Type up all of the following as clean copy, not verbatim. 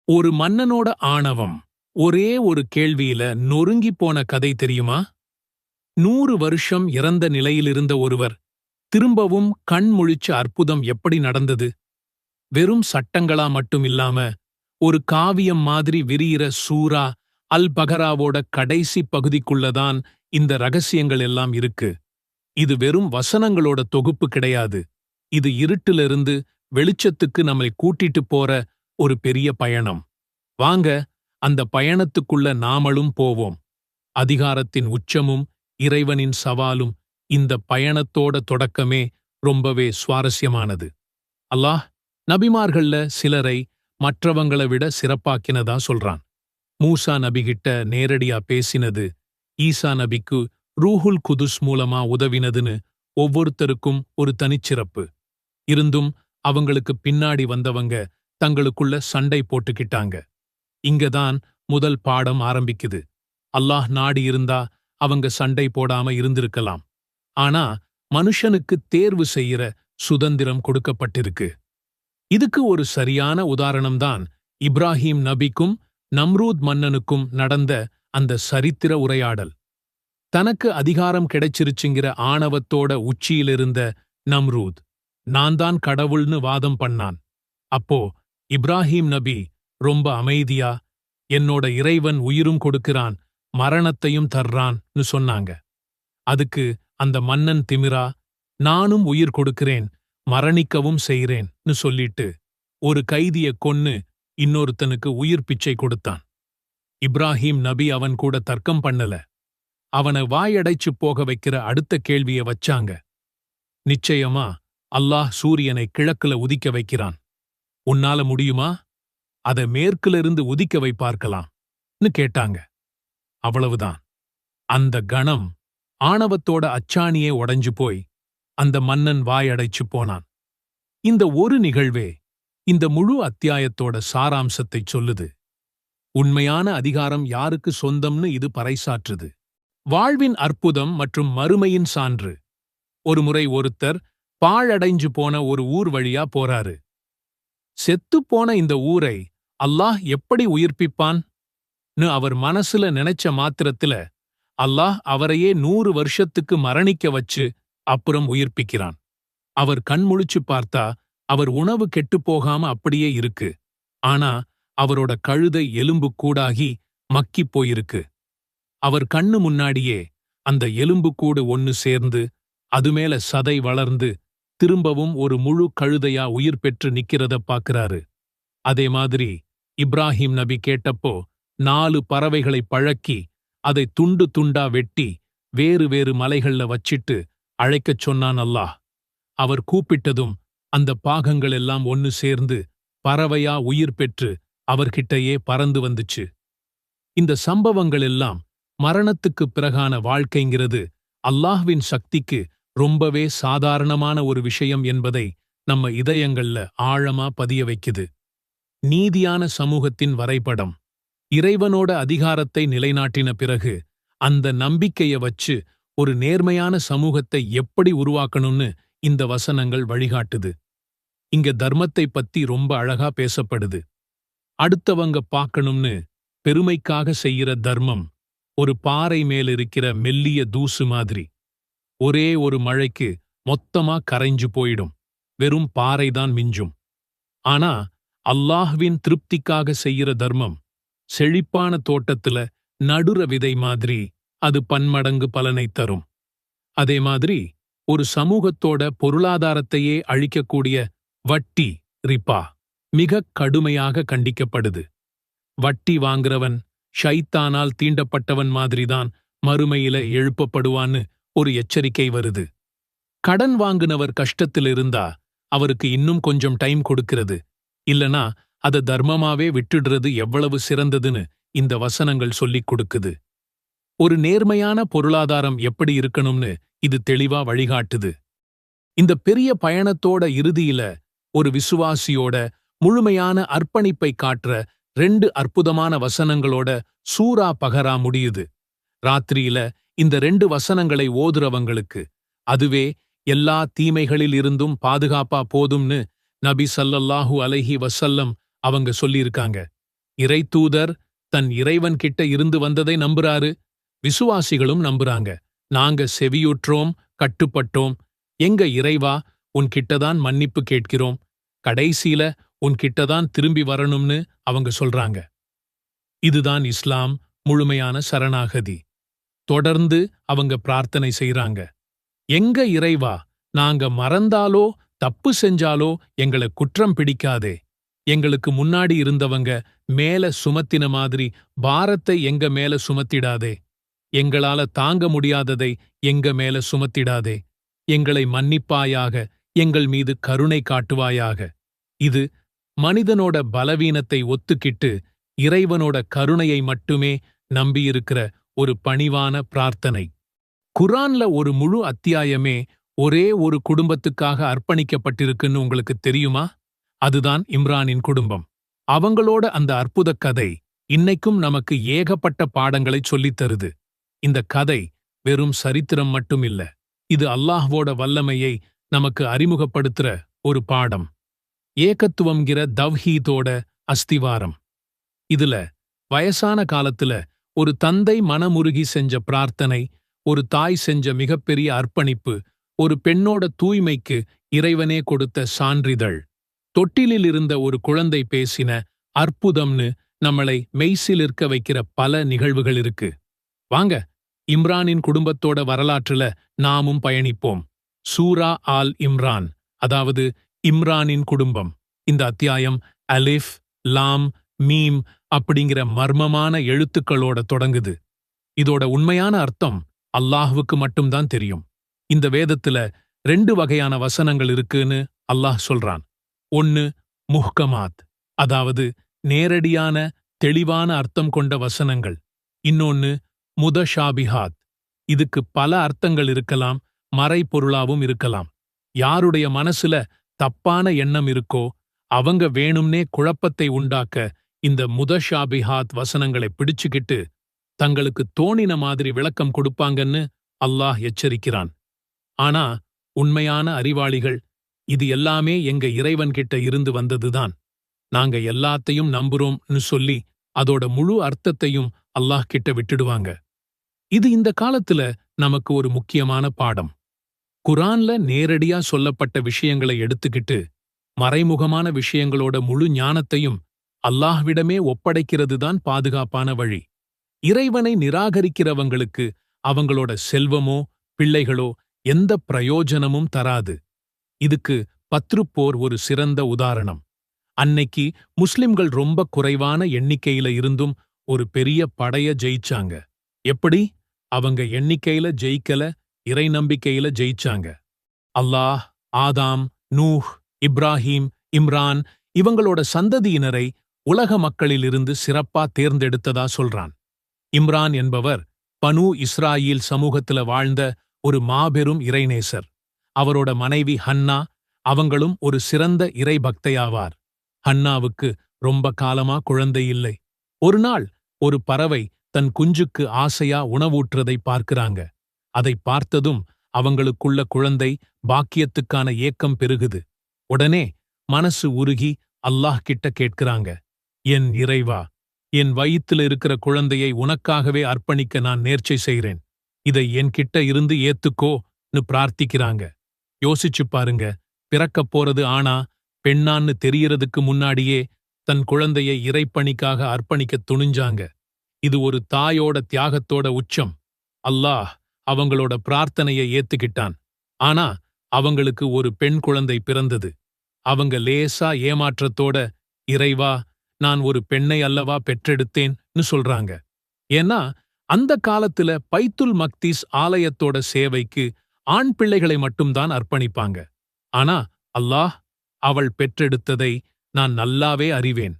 ஒரு மன்னனோட ஆணவம் ஒரே ஒரு கேள்வியில நொறுங்கிப் போன கதை தெரியுமா? 100 வருஷம் இறந்த நிலையிலிருந்த ஒருவர் திரும்பவும் கண் முழிச்ச அற்புதம் எப்படி நடந்தது? வெறும் சட்டங்களா மட்டும் இல்லாம ஒரு காவியம் மாதிரி விரியிற சூரா அல் பகராவோட கடைசி பகுதிக்குள்ளதான் இந்த ரகசியங்கள் எல்லாம் இருக்கு. இது வெறும் வசனங்களோட தொகுப்பு கிடையாது. இது இருட்டிலிருந்து வெளிச்சத்துக்கு நம்மை கூட்டிட்டு போற ஒரு பெரிய பயணம். வாங்க, அந்த பயணத்துக்குள்ள நாமளும் போவோம். அதிகாரத்தின் உச்சமும் இறைவனின் சவாலும் இந்த பயணத்தோட தொடக்கமே ரொம்பவே சுவாரஸ்யமானது. அல்லாஹ் நபிமார்கள்ல சிலரை மற்றவங்கள விட சிறப்பாக்கினதா சொல்றான். மூசா நபிகிட்ட நேரடியா பேசினது, ஈசா நபிக்கு ரூஹுல் குதுஸ் மூலமா உதவினதுன்னு ஒவ்வொருத்தருக்கும் ஒரு தனிச்சிறப்பு இருந்தும் அவங்களுக்கு பின்னாடி வந்தவங்க தங்களுக்குள்ள சண்டை போட்டுக்கிட்டாங்க. இங்கதான் முதல் பாடம் ஆரம்பிக்குது. அல்லாஹ் நாடி இருந்தா அவங்க சண்டை போடாம இருந்திருக்கலாம். ஆனா மனுஷனுக்கு தேர்வு செய்யற சுதந்திரம் கொடுக்கப்பட்டிருக்கு. இதுக்கு ஒரு சரியான உதாரணம்தான் இப்ராஹிம் நபிக்கும் நம்ரூத் மன்னனுக்கும் நடந்த அந்த சரித்திர உரையாடல். தனக்கு அதிகாரம் கிடைச்சிருச்சுங்கிற ஆணவத்தோட உச்சியிலிருந்த நம்ரூத் நான் தான் கடவுள்னு வாதம் பண்ணான். அப்போ இப்ராஹிம் நபி ரொம்ப அமைதியா, என்னோட இறைவன் உயிரும் கொடுக்கிறான், மரணத்தையும் தர்றான்னு சொன்னாங்க. அதுக்கு அந்த மன்னன் திமிரா, நானும் உயிர் கொடுக்கிறேன், மரணிக்கவும் செய்றேன்னு சொல்லிட்டு ஒரு கைதிய கொன்னு இன்னொருத்தனுக்கு உயிர் பிச்சை கொடுத்தான். இப்ராஹிம் நபி அவன் கூட தர்க்கம் பண்ணல. அவனை வாயடைச்சு போக வைக்கிற அடுத்த கேள்விய வச்சாங்க. நிச்சயமா அல்லாஹ் சூரியனை கிழக்குல உதிக்க வைக்கிறான். உன்னால முடியுமா? அதை மேற்கிலிருந்து உதிக்க வைப்பார்க்கலாம்னு கேட்டாங்க. அவ்வளவுதான். அந்த கணம் ஆணவத்தோட அச்சாணியே உடைஞ்சு போய் அந்த மன்னன் வாயடைச்சு போனான். இந்த ஒரு நிகழ்வே இந்த முழு அத்தியாயத்தோட சாராம்சத்தைச் சொல்லுது. உண்மையான அதிகாரம் யாருக்கு சொந்தம்னு இது பறைசாற்றுது. வாழ்வின் அற்புதம் மற்றும் மறுமையின் சான்று. ஒருமுறை ஒருத்தர் பாழடைஞ்சு போன ஒரு ஊர் வழியா போறாரு. செத்துப்போன இந்த ஊரை அல்லாஹ் எப்படி உயிர்ப்பிப்பான்னு அவர் மனசுல நினைச்ச மாத்திரத்துல அல்லாஹ் அவரையே 100 வருஷத்துக்கு மரணிக்க வச்சு அப்புறம் உயிர்ப்பிக்கிறான். அவர் கண்முழிச்சு பார்த்தா அவர் உணவு கெட்டுப்போகாம அப்படியே இருக்கு. ஆனா அவரோட கழுதை எலும்பு கூடாகி மக்கிப் போயிருக்கு. அவர் கண்ணு முன்னாடியே அந்த எலும்புக்கூடு ஒன்னு சேர்ந்து அதுமேல சதை வளர்ந்து திரும்பவும் ஒரு முழு கழுதையா உயிர் பெற்று நிக்கிறத பாக்குறாரு. அதே மாதிரி இப்ராஹிம் நபி கேட்டப்போ 4 பறவைகளை பழக்கி அதை துண்டு துண்டா வெட்டி வேறு வேறு மலைகள்ல வச்சிட்டு அழைக்கச் சொன்னான் அல்லாஹ். அவர் கூப்பிட்டதும் அந்த பாகங்கள் எல்லாம் ஒன்னு சேர்ந்து பறவையா உயிர் பெற்று அவர்கிட்டயே பறந்து வந்துச்சு. இந்த சம்பவங்கள் எல்லாம் மரணத்துக்குப் பிறகான வாழ்க்கைங்கிறது அல்லாஹ்வின் சக்திக்கு ரொம்பவே சாதாரணமான ஒரு விஷயம் என்பதை நம்ம இதயங்கள்ல ஆழமா பதிய வைக்குது. நீதியான சமூகத்தின் வரைபடம். இறைவனோட அதிகாரத்தை நிலைநாட்டின பிறகு அந்த நம்பிக்கைய வச்சு ஒரு நேர்மையான சமூகத்தை எப்படி உருவாக்கணும்னு இந்த வசனங்கள் வழிகாட்டுது. இங்க தர்மத்தை பத்தி ரொம்ப அழகா பேசப்படுது. அடுத்தவங்க பார்க்கணும்னு பெருமைக்காக செய்யற தர்மம் ஒரு பாறை மேலிருக்கிற மெல்லிய தூசு மாதிரி. ஒரே ஒரு மழைக்கு மொத்தமா கரைஞ்சு போயிடும். வெறும் பாறைதான் மிஞ்சும். ஆனா அல்லாஹ்வின் திருப்திக்காக செய்யற தர்மம் செழிப்பான தோட்டத்துல நடுற விதை மாதிரி, அது பன்மடங்கு பலனைத் தரும். அதே மாதிரி ஒரு சமூகத்தோட பொருளாதாரத்தையே அழிக்கக்கூடிய வட்டி, ரிபா மிகக் கடுமையாக கண்டிக்கப்படுது. வட்டி வாங்குறவன் ஷைத்தானால் தீண்டப்பட்டவன் மாதிரிதான் மறுமையில எழுப்பப்படுவான்னு ஒரு எச்சரிக்கை வருது. கடன் வாங்குனவர் கஷ்டத்தில் இருந்தா அவருக்கு இன்னும் கொஞ்சம் டைம் கொடுக்கிறது, இல்லனா அத தர்மமாவே விட்டுடுறது எவ்வளவு சிறந்ததுன்னு இந்த வசனங்கள் சொல்லிக் கொடுக்குது. ஒரு நேர்மையான பொருளாதாரம் எப்படி இருக்கணும்னு இது தெளிவா வழிகாட்டுது. இந்த பெரிய பயணத்தோட இறுதியில ஒரு விசுவாசியோட முழுமையான அர்ப்பணிப்பை காட்டுற 2 அற்புதமான வசனங்களோட சூரா பகரா முடியுது. ராத்திரியில இந்த 2 வசனங்களை ஓதுறவங்களுக்கு அதுவே எல்லா தீமைகளில் இருந்தும் பாதுகாப்பா போதும்னு நபி ஸல்லல்லாஹு அலைஹி வஸல்லம் அவங்க சொல்லியிருக்காங்க. இறைத்தூதர் தன் இறைவன் கிட்ட இருந்து வந்ததை நம்புறாரு. விசுவாசிகளும் நம்புறாங்க. நாங்க செவியுற்றோம், கட்டுப்பட்டோம். எங்க இறைவா, உன்கிட்டதான் மன்னிப்பு கேட்கிறோம். கடைசியில உன்கிட்டதான் திரும்பி வரணும்னு அவங்க சொல்றாங்க. இதுதான் இஸ்லாம் முழுமையான சரணாகதி. தொடர்ந்து அவங்க பிரார்த்தனை செய்றாங்க. எங்க இறைவா, நாங்க மறந்தாலோ தப்பு செஞ்சாலோ எங்கள குற்றம் பிடிக்காதே. எங்களுக்கு முன்னாடி இருந்தவங்க மேல சுமத்தின மாதிரி பாரத்தை எங்க மேல சுமத்திடாதே. எங்களால தாங்க முடியாததை எங்க மேல சுமத்திடாதே. எங்களை மன்னிப்பாயாக, எங்கள் மீது கருணை காட்டுவாயாக. இது மனிதனோட பலவீனத்தை ஒத்துக்கிட்டு இறைவனோட கருணையை மட்டுமே நம்பியிருக்கிற ஒரு பணிவான பிரார்த்தனை. குர்ஆன்ல ஒரு முழு அத்தியாயமே ஒரே ஒரு குடும்பத்துக்காக அர்ப்பணிக்கப்பட்டிருக்குன்னு உங்களுக்கு தெரியுமா? அதுதான் இம்ரானின் குடும்பம். அவங்களோட அந்த அற்புதக் கதை இன்னைக்கும் நமக்கு ஏகப்பட்ட பாடங்களைச் சொல்லித் தருது. இந்த கதை வெறும் சரித்திரம் மட்டும் இல்ல. இது அல்லாஹ்வோட வல்லமையை நமக்கு அறிமுகப்படுத்துற ஒரு பாடம். ஏகத்துவம்ங்கிற தவ்ஹீதோட அஸ்திவாரம். இதுல வயசான காலத்துல ஒரு தந்தை மனமுருகி செஞ்ச பிரார்த்தனை, ஒரு தாய் செஞ்ச மிகப்பெரிய அர்ப்பணிப்பு, ஒரு பெண்ணோட தூய்மைக்கு இறைவனே கொடுத்த சான்றிதழ், தொட்டிலில் இருந்த ஒரு குழந்தை பேசின அற்புதம்னு நம்மளை மெய்சிலிர்க்க வைக்கிற பல நிகழ்வுகள் இருக்கு. வாங்க, இம்ரானின் குடும்பத்தோட வரலாற்றுல நாமும் பயணிப்போம். சூரா ஆல் இம்ரான், அதாவது இம்ரானின் குடும்பம். இந்த அத்தியாயம் அலிஃப், லாம், மீம் அப்படிங்கிற மர்மமான எழுத்துக்களோட தொடங்குது. இதோட உண்மையான அர்த்தம் அல்லாஹ்வுக்கு மட்டும்தான் தெரியும். இந்த வேதத்துல 2 வகையான வசனங்கள் இருக்குன்னு அல்லாஹ் சொல்றான். ஒன்னு முஹ்கமாத், அதாவது நேரடியான தெளிவான அர்த்தம் கொண்ட வசனங்கள். இன்னொன்னு முதஷாபிஹாத். இதுக்கு பல அர்த்தங்கள் இருக்கலாம், மறைபொருளாவும் இருக்கலாம். யாருடைய மனசுல தப்பான எண்ணம் இருக்கோ அவங்க வேணும்னே குழப்பத்தை உண்டாக்க இந்த முதஷாபிஹாத் வசனங்களை பிடிச்சுக்கிட்டு தங்களுக்கு தோணின மாதிரி விளக்கம் கொடுப்பாங்கன்னு அல்லாஹ் எச்சரிக்கிறான். ஆனா உண்மையான அறிவாளிகள் இது எல்லாமே எங்க இறைவன்கிட்ட இருந்து வந்ததுதான், நாங்க எல்லாத்தையும் நம்புறோம்னு சொல்லி அதோட முழு அர்த்தத்தையும் அல்லாஹ் கிட்ட விட்டுடுவாங்க. இது இந்த காலத்துல நமக்கு ஒரு முக்கியமான பாடம். குர்ஆன்ல நேரடியா சொல்லப்பட்ட விஷயங்களை எடுத்துக்கிட்டு மறைமுகமான விஷயங்களோட முழு ஞானத்தையும் அல்லாஹ்விடமே ஒப்படைக்கிறதுதான் பாதுகாப்பான வழி. இறைவனை நிராகரிக்கிறவங்களுக்கு அவங்களோட செல்வமோ பிள்ளைகளோ எந்த பிரயோஜனமும் தராது. இதுக்கு பத்ருப் போர் ஒரு சிறந்த உதாரணம். அன்னைக்கு முஸ்லிம்கள் ரொம்ப குறைவான எண்ணிக்கையில இருந்தும் ஒரு பெரிய படைய ஜெயிச்சாங்க. எப்படி? அவங்க எண்ணிக்கையில ஜெயிக்கல, இறை நம்பிக்கையில ஜெயிச்சாங்க. அல்லாஹ் ஆதாம், நூஹ், இப்ராஹீம், இம்ரான் இவங்களோட சந்ததியினரை உலக மக்களிலிருந்து சிறப்பா தேர்ந்தெடுத்ததா சொல்றான். இம்ரான் என்பவர் பனூ இஸ்ராயீல் சமூகத்துல வாழ்ந்த ஒரு மாபெரும் இறைநேசர். அவரோட மனைவி ஹன்னா, அவங்களும் ஒரு சிறந்த இறை பக்தையாவார். ஹன்னாவுக்கு ரொம்ப காலமா குழந்தை இல்லை. ஒரு நாள் ஒரு பறவை தன் குஞ்சுக்கு ஆசையா உணவூற்றுறதை பார்க்கிறாங்க. அதை பார்த்ததும் அவங்களுக்குள்ள குழந்தை பாக்கியத்துக்கான ஏக்கம் பெருகுது. உடனே மனசு உருகி அல்லாஹ் கிட்ட கேட்கிறாங்க, என் இறைவா, என் வயித்துல இருக்கிற குழந்தையை உனக்காகவே அர்ப்பணிக்க நான் நேர்ச்சை செய்றேன். இதை என்கிட்ட இருந்து ஏத்துக்கோன்னு பிரார்த்திக்கிறாங்க. யோசிச்சு பாருங்க, பிறக்கப் போறது ஆணா பெண்ணான்னு தெரியறதுக்கு முன்னாடியே தன் குழந்தையை இறைப்பணிக்காக அர்ப்பணிக்க துணிஞ்சாங்க. இது ஒரு தாயோட தியாகத்தோட உச்சம். அல்லாஹ் அவங்களோட பிரார்த்தனையை ஏத்துக்கிட்டான். ஆனா அவங்களுக்கு ஒரு பெண் குழந்தை பிறந்தது. அவங்க லேசா ஏமாற்றத்தோட, இறைவா, நான் ஒரு பெண்ணை அல்லவா பெற்றெடுத்தேன்னு சொல்றாங்க. ஏன்னா அந்த காலத்துல பைத்துல் மக்தீஸ் ஆலயத்தோட சேவைக்கு ஆண் பிள்ளைகளை மட்டும்தான் அர்ப்பணிப்பாங்க. ஆனா அல்லாஹ், அவள் பெற்றெடுத்ததை நான் நல்லாவே அறிவேன்.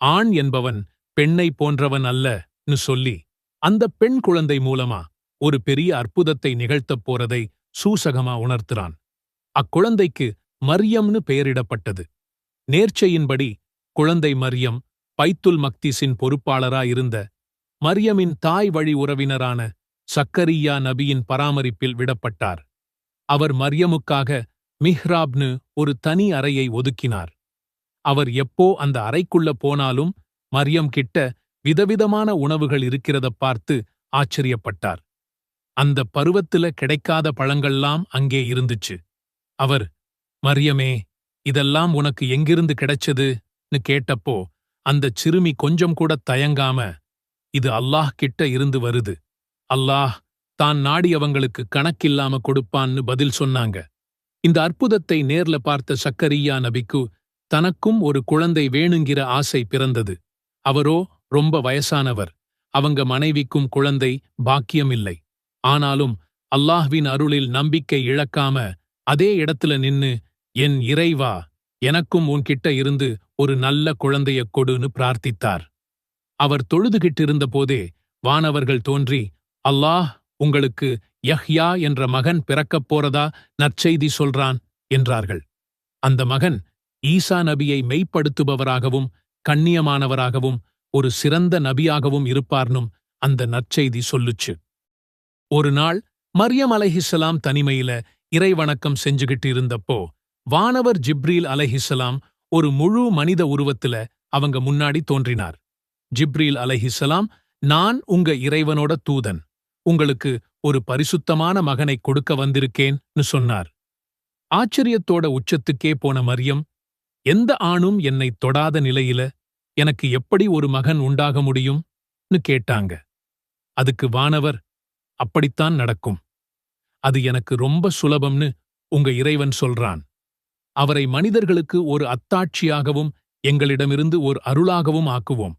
ஆண் என்பவன் பெண்ணை போன்றவன் அல்லன்னு சொல்லி அந்த பெண் குழந்தை மூலமா ஒரு பெரிய அற்புதத்தை நிகழ்த்தப் போறதை சூசகமா உணர்த்துறான். அக்குழந்தைக்கு மரியம்னு பெயரிடப்பட்டது. நேர்ச்சையின்படி குழந்தை மரியம் பைத்துல் மக்தீஸின் பொறுப்பாளரா இருந்த மரியமின் தாய் வழி உறவினரான சக்கரியா நபியின் பராமரிப்பில் விடப்பட்டார். அவர் மரியமுக்காக மிஹ்ராப்னு ஒரு தனி அறையை ஒதுக்கினார். அவர் எப்போ அந்த அறைக்குள்ள போனாலும் மரியம் கிட்ட விதவிதமான உணவுகள் இருக்கிறத பார்த்து ஆச்சரியப்பட்டார். அந்த பருவத்துல கிடைக்காத பழங்கள்லாம் அங்கே இருந்துச்சு. அவர், மரியமே, இதெல்லாம் உனக்கு எங்கிருந்து கிடைச்சதுன்னு கேட்டப்போ அந்தச் சிறுமி கொஞ்சம் கூட தயங்காம, இது அல்லாஹ் கிட்ட இருந்து வருது, அல்லாஹ் தான் நாடியவங்களுக்கு கணக்கில்லாம கொடுப்பான்னு பதில் சொன்னாங்க. இந்த அற்புதத்தை நேர்ல பார்த்த சக்கரியா நபிக்கு தனக்கும் ஒரு குழந்தை வேணுங்கிற ஆசை பிறந்தது. அவரோ ரொம்ப வயசானவர், அவங்க மனைவிக்கும் குழந்தை பாக்கியமில்லை. ஆனாலும் அல்லாஹ்வின் அருளில் நம்பிக்கை இழக்காம அதே இடத்துல நின்னு, என் இறைவா, எனக்கும் உன்கிட்ட இருந்து ஒரு நல்ல குழந்தையக் கொடுன்னு பிரார்த்தித்தார். அவர் தொழுதுகிட்டிருந்த போதே வானவர்கள் தோன்றி, அல்லாஹ் உங்களுக்கு யஹ்யா என்ற மகன் பிறக்கப் போறதா நற்செய்தி சொல்றான் என்றார்கள். அந்த மகன் ஈசா நபியை மெய்ப்படுத்துபவராகவும் கண்ணியமானவராகவும் ஒரு சிறந்த நபியாகவும் இருப்பார்னும் அந்த நற்செய்தி சொல்லுச்சு. ஒரு நாள் மரியம் அலைஹிஸ்ஸலாம் தனிமையில இறைவணக்கம் செஞ்சுகிட்டு இருந்தப்போ வானவர் ஜிப்ரீல் அலைஹிஸ்ஸலாம் ஒரு முழு மனித உருவத்துல அவங்க முன்னாடி தோன்றினார். ஜிப்ரீல் அலைஹிஸ்ஸலாம், நான் உங்க இறைவனோட தூதன், உங்களுக்கு ஒரு பரிசுத்தமான மகனை கொடுக்க வந்திருக்கேன்னு சொன்னார். ஆச்சரியத்தோட உச்சத்துக்கே போன மரியம், எந்த ஆணும் என்னை தொடாத நிலையில எனக்கு எப்படி ஒரு மகன் உண்டாக முடியும்னு கேட்டாங்க. அதுக்கு வானவர், அப்படித்தான் நடக்கும். அது எனக்கு ரொம்ப சுலபம்னு உங்க இறைவன் சொல்றான். அவரை மனிதர்களுக்கு ஒரு அத்தாட்சியாகவும் எங்களிடமிருந்து ஒரு அருளாகவும் ஆக்குவோம்.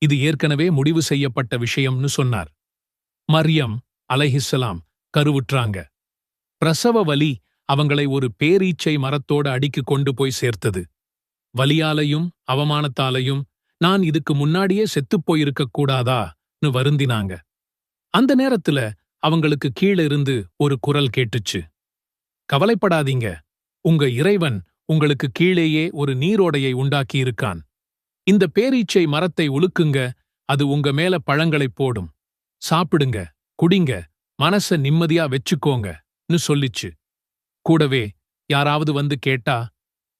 இது ஏற்கனவே முடிவு செய்யப்பட்ட விஷயம்னு சொன்னார். மரியம் அலைஹிஸ்ஸலாம் கருவுற்றாங்க. பிரசவ வலி அவங்களை ஒரு பேரீச்சை மரத்தோட அடிக்கு கொண்டு போய் சேர்த்தது. வலியாலையும் அவமானத்தாலையும் நான் இதுக்கு முன்னாடியே செத்துப் போயிருக்கக் கூடாதான்னு வருந்தினாங்க. அந்த நேரத்துல அவங்களுக்கு கீழே இருந்து ஒரு குரல் கேட்டுச்சு. கவலைப்படாதீங்க, உங்க இறைவன் உங்களுக்கு கீழேயே ஒரு நீரோடையை உண்டாக்கியிருக்கான். இந்த பேரீச்சை மரத்தை உலுக்குங்க, அது உங்க மேல பழங்களைப் போடும். சாப்பிடுங்க, குடிங்க, மனச நிம்மதியா வெச்சுக்கோங்கன்னு சொல்லிச்சு. கூடவே யாராவது வந்து கேட்டா,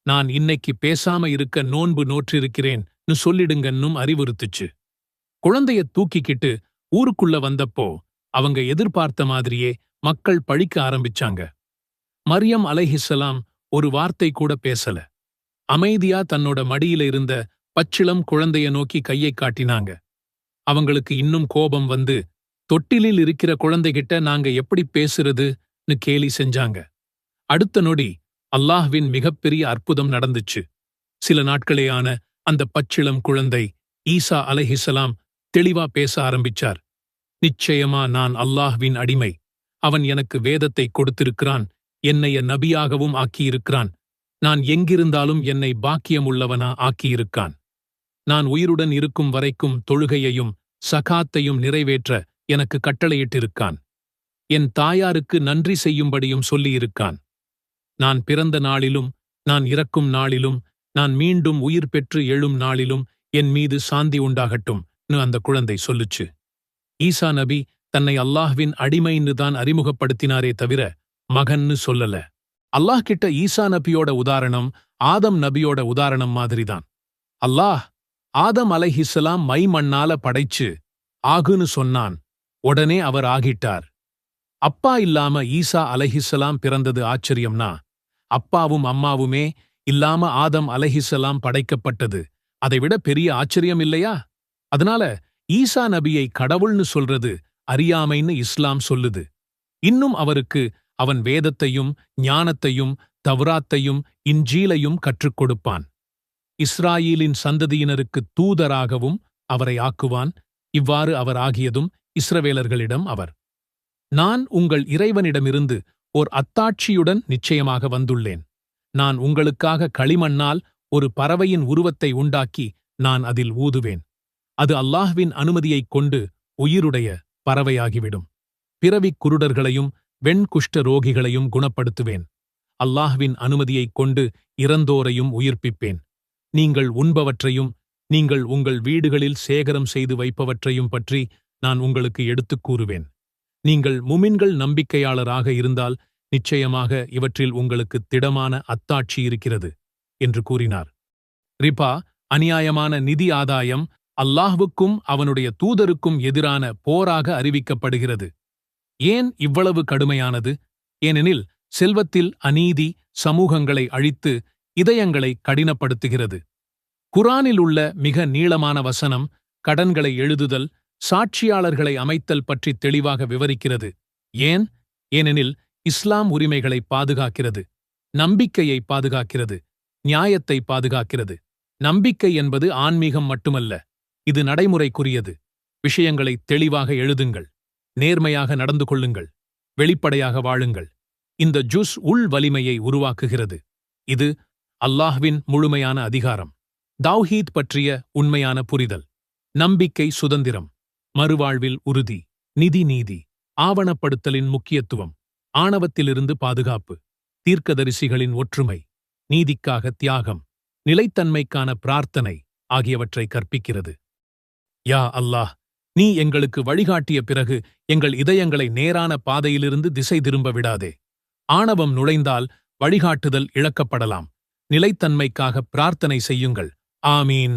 நான் இன்னைக்கு பேசாம இருக்க நோன்பு நோற்றிருக்கிறேன்னு சொல்லிடுங்கன்னும் அறிவுறுத்துச்சு. குழந்தைய தூக்கிக்கிட்டு ஊருக்குள்ள வந்தப்போ அவங்க எதிர்பார்த்த மாதிரியே மக்கள் பழிக்க ஆரம்பிச்சாங்க. மரியம் அலைஹிஸ்ஸலாம் ஒரு வார்த்தை கூட பேசல. அமைதியா தன்னோட மடியில இருந்த பச்சிளம் குழந்தைய நோக்கி கையை காட்டினாங்க. அவங்களுக்கு இன்னும் கோபம் வந்து, தொட்டிலில் இருக்கிற குழந்தைகிட்ட நாங்க எப்படி பேசுறதுன்னு கேலி செஞ்சாங்க. அடுத்த நொடி அல்லாஹ்வின் மிகப்பெரிய அற்புதம் நடந்துச்சு. சில நாட்களேயான அந்த பச்சிளம் குழந்தை ஈசா அலைஹிஸ்ஸலாம் தெளிவா பேச ஆரம்பிச்சார். நிச்சயமா நான் அல்லாஹ்வின் அடிமை. அவன் எனக்கு வேதத்தை கொடுத்திருக்கிறான், என்னைய நபியாகவும் ஆக்கியிருக்கிறான். நான் எங்கிருந்தாலும் என்னை பாக்கியமுள்ளவனா ஆக்கியிருக்கான். நான் உயிருடன் இருக்கும் வரைக்கும் தொழுகையையும் சகாத்தையும் நிறைவேற்ற எனக்கு கட்டளையிட்டிருக்கான். என் தாயாருக்கு நன்றி செய்யும்படியும் சொல்லியிருக்கான். நான் பிறந்த நாளிலும் நான் இறக்கும் நாளிலும் நான் மீண்டும் உயிர் பெற்று எழும் நாளிலும் என் மீது சாந்தி உண்டாகட்டும்னு அந்த குழந்தை சொல்லுச்சு. ஈசா நபி தன்னை அல்லாஹ்வின் அடிமைன்னு தான் அறிமுகப்படுத்தினாரே தவிர மகன்னு சொல்லல. அல்லாஹ் கிட்ட ஈசா நபியோட உதாரணம் ஆதம் நபியோட உதாரணம் மாதிரிதான். அல்லாஹ் ஆதம் அலைஹிஸ்ஸலாம் மை மண்ணால படைச்சு ஆகுன்னு சொன்னான், உடனே அவர் ஆகிட்டார். அப்பா இல்லாம ஈசா அலைஹிஸ்ஸலாம் பிறந்தது ஆச்சரியம்னா, அப்பாவும் அம்மாவுமே இல்லாம ஆதம் அலைஹிஸ்ஸலாம் படைக்கப்பட்டது அதைவிட பெரிய ஆச்சரியம் இல்லையா? அதனால ஈசா நபியை கடவுள்னு சொல்றது அறியாமைன்னு இஸ்லாம் சொல்லுது. இன்னும் அவருக்கு அவன் வேதத்தையும் ஞானத்தையும் தவ்ராத்தையும் இன்ஜீலையும் கற்றுக் கொடுப்பான். இஸ்ராயீலின் சந்ததியினருக்கு தூதராகவும் அவரை ஆக்குவான். இவ்வாறு அவர் ஆகியதும் இஸ்ரவேலர்களிடம் அவர், நான் உங்கள் இறைவனிடமிருந்து ஓர் அத்தாட்சியுடன் நிச்சயமாக வந்துள்ளேன். நான் உங்களுக்காக களிமண்ணால் ஒரு பறவையின் உருவத்தை உண்டாக்கி நான் அதில் ஊதுவேன். அது அல்லாஹ்வின் அனுமதியைக் கொண்டு உயிருடைய பறவையாகிவிடும். பிறவிக் குருடர்களையும் வெண்குஷ்ட ரோகிகளையும் குணப்படுத்துவேன். அல்லாஹ்வின் அனுமதியைக் கொண்டு இறந்தோரையும் உயிர்ப்பிப்பேன். நீங்கள் உண்பவற்றையும் நீங்கள் உங்கள் வீடுகளில் சேகரம் செய்து வைப்பவற்றையும் பற்றி நான் உங்களுக்கு எடுத்துக் கூறுவேன். நீங்கள் முமின்கள் நம்பிக்கையாளராக இருந்தால் நிச்சயமாக இவற்றில் உங்களுக்கு திடமான அத்தாட்சி இருக்கிறது என்று கூறினார். ரிபா, அநியாயமான நிதி ஆதாயம் அல்லாஹ்வுக்கும் அவனுடைய தூதருக்கும் எதிரான போராக அறிவிக்கப்படுகிறது. ஏன் இவ்வளவு கடுமையானது? ஏனெனில் செல்வத்தில் அநீதி சமூகங்களை அழித்து இதயங்களை கடினப்படுத்துகிறது. குரானில் உள்ள மிக நீளமான வசனம் கடன்களை எழுதுதல், சாட்சியாளர்களை அமைத்தல் பற்றி தெளிவாக விவரிக்கிறது. ஏன்? ஏனெனில் இஸ்லாம் உரிமைகளை பாதுகாக்கிறது, நம்பிக்கையை பாதுகாக்கிறது, நியாயத்தை பாதுகாக்கிறது. நம்பிக்கை என்பது ஆன்மீகம் மட்டுமல்ல, இது நடைமுறைக்குரியது. விஷயங்களை தெளிவாக எழுதுங்கள், நேர்மையாக நடந்து கொள்ளுங்கள், வெளிப்படையாக வாழுங்கள். இந்த ஜுஸ் உள் வலிமையை உருவாக்குகிறது. இது அல்லாஹ்வின் முழுமையான அதிகாரம். தௌஹீத் பற்றிய உண்மையான புரிதல், நம்பிக்கை சுதந்திரம், மறுவாழ்வில் உறுதி, நிதி நீதி, ஆவணப்படுத்தலின் முக்கியத்துவம், ஆணவத்திலிருந்து பாதுகாப்பு, தீர்க்கதரிசிகளின் ஒற்றுமை, நீதிக்காக தியாகம், நிலைத்தன்மைக்கான பிரார்த்தனை ஆகியவற்றை கற்பிக்கிறது. யா அல்லாஹ், நீ எங்களுக்கு வழிகாட்டிய பிறகு எங்கள் இதயங்களை நேரான பாதையிலிருந்து திசை திரும்ப விடாதே. ஆணவம் நுழைந்தால் வழிகாட்டுதல் இழக்கப்படலாம். நிலைத்தன்மைக்காக பிரார்த்தனை செய்யுங்கள். ஆமீன்.